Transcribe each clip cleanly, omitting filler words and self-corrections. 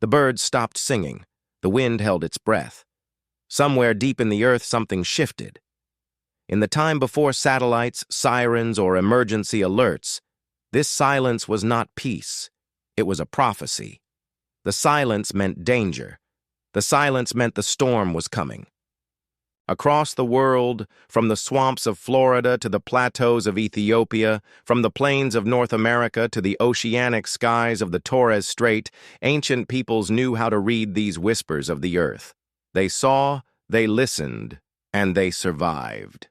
The birds stopped singing. The wind held its breath. Somewhere deep in the earth, something shifted. In the time before satellites, sirens, or emergency alerts, this silence was not peace. It was a prophecy. The silence meant danger. The silence meant the storm was coming. Across the world, from the swamps of Florida to the plateaus of Ethiopia, from the plains of North America to the oceanic skies of the Torres Strait, ancient peoples knew how to read these whispers of the earth. They saw, they listened, and they survived.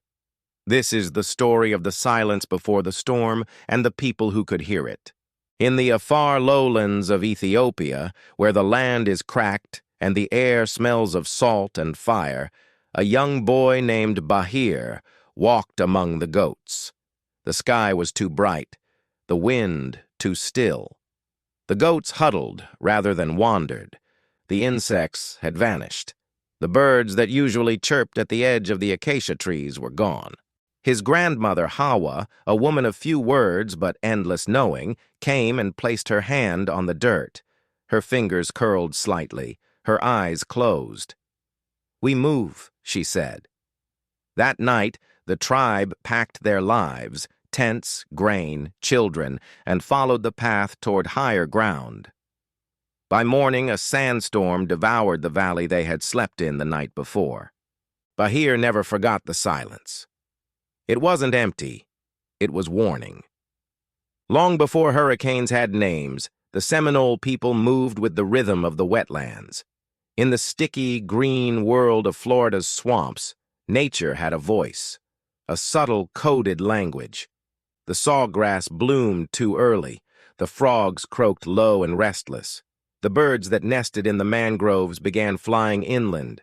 This is the story of the silence before the storm and the people who could hear it. In the afar lowlands of Ethiopia, where the land is cracked and the air smells of salt and fire, a young boy named Bahir walked among the goats. The sky was too bright, the wind too still. The goats huddled rather than wandered. The insects had vanished. The birds that usually chirped at the edge of the acacia trees were gone. His grandmother, Hawa, a woman of few words but endless knowing, came and placed her hand on the dirt. Her fingers curled slightly, her eyes closed. "We move," she said. That night, the tribe packed their lives, tents, grain, children, and followed the path toward higher ground. By morning, a sandstorm devoured the valley they had slept in the night before. Bahir never forgot the silence. It wasn't empty. It was warning. Long before hurricanes had names, the Seminole people moved with the rhythm of the wetlands. In the sticky, green world of Florida's swamps, nature had a voice, a subtle, coded language. The sawgrass bloomed too early. The frogs croaked low and restless. The birds that nested in the mangroves began flying inland.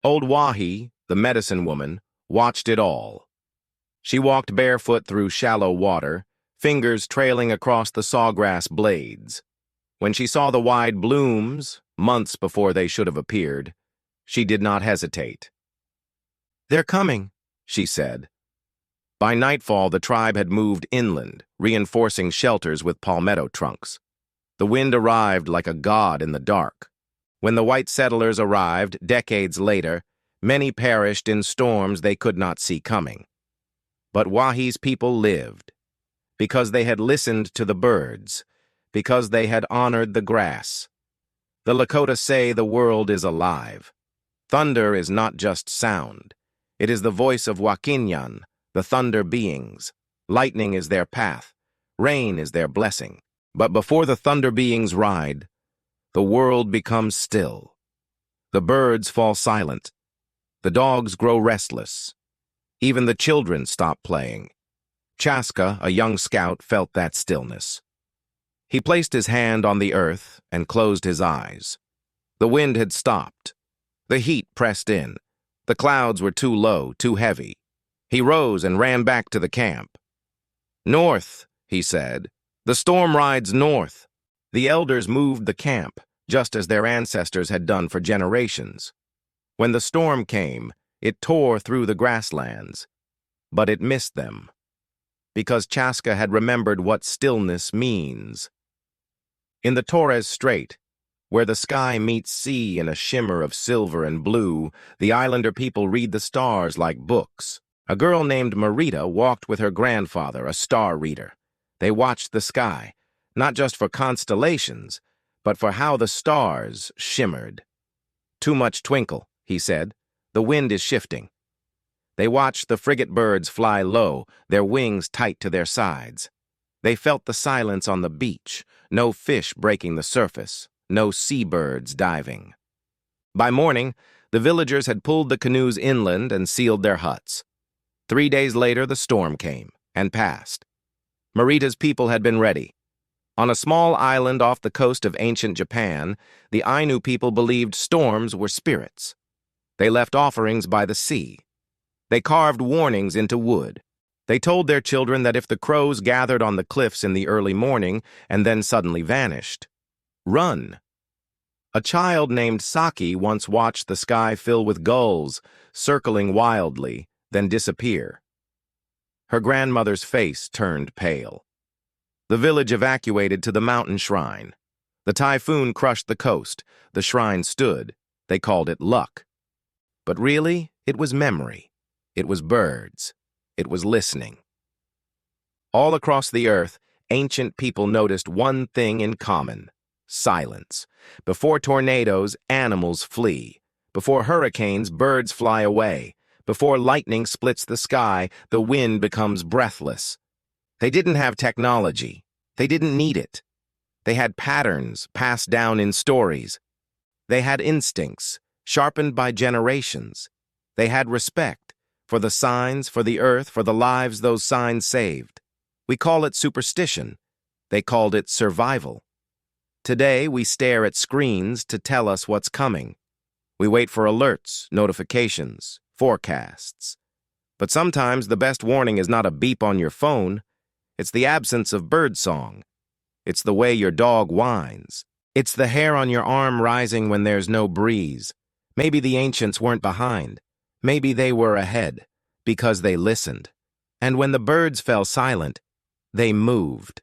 Old Wahi, the medicine woman, watched it all. She walked barefoot through shallow water, fingers trailing across the sawgrass blades. When she saw the wide blooms, months before they should have appeared, she did not hesitate. "They're coming," she said. By nightfall, the tribe had moved inland, reinforcing shelters with palmetto trunks. The wind arrived like a god in the dark. When the white settlers arrived, decades later, many perished in storms they could not see coming. But Wahi's people lived, because they had listened to the birds, because they had honored the grass. The Lakota say the world is alive. Thunder is not just sound. It is the voice of Wakinyan, the thunder beings. Lightning is their path. Rain is their blessing. But before the thunder beings ride, the world becomes still. The birds fall silent. The dogs grow restless. Even the children stop playing. Chaska, a young scout, felt that stillness. He placed his hand on the earth and closed his eyes. The wind had stopped. The heat pressed in. The clouds were too low, too heavy. He rose and ran back to the camp. "North," he said. "The storm rides north." The elders moved the camp, just as their ancestors had done for generations. When the storm came, it tore through the grasslands, but it missed them, because Chaska had remembered what stillness means. In the Torres Strait, where the sky meets sea in a shimmer of silver and blue, the islander people read the stars like books. A girl named Marita walked with her grandfather, a star reader. They watched the sky, not just for constellations, but for how the stars shimmered. "Too much twinkle," he said. "The wind is shifting." They watched the frigate birds fly low, their wings tight to their sides. They felt the silence on the beach, no fish breaking the surface, no seabirds diving. By morning, the villagers had pulled the canoes inland and sealed their huts. 3 days later, the storm came and passed. Marita's people had been ready. On a small island off the coast of ancient Japan, the Ainu people believed storms were spirits. They left offerings by the sea. They carved warnings into wood. They told their children that if the crows gathered on the cliffs in the early morning and then suddenly vanished, run. A child named Saki once watched the sky fill with gulls, circling wildly, then disappear. Her grandmother's face turned pale. The village evacuated to the mountain shrine. The typhoon crushed the coast. The shrine stood. They called it luck. But really, it was memory. It was birds. It was listening. All across the earth, ancient people noticed one thing in common: silence. Before tornadoes, animals flee. Before hurricanes, birds fly away. Before lightning splits the sky, the wind becomes breathless. They didn't have technology. They didn't need it. They had patterns passed down in stories. They had instincts, sharpened by generations. They had respect for the signs, for the earth, for the lives those signs saved. We call it superstition. They called it survival. Today, we stare at screens to tell us what's coming. We wait for alerts, notifications, forecasts. But sometimes the best warning is not a beep on your phone. It's the absence of birdsong. It's the way your dog whines. It's the hair on your arm rising when there's no breeze. Maybe the ancients weren't behind. Maybe they were ahead, because they listened. And when the birds fell silent, they moved.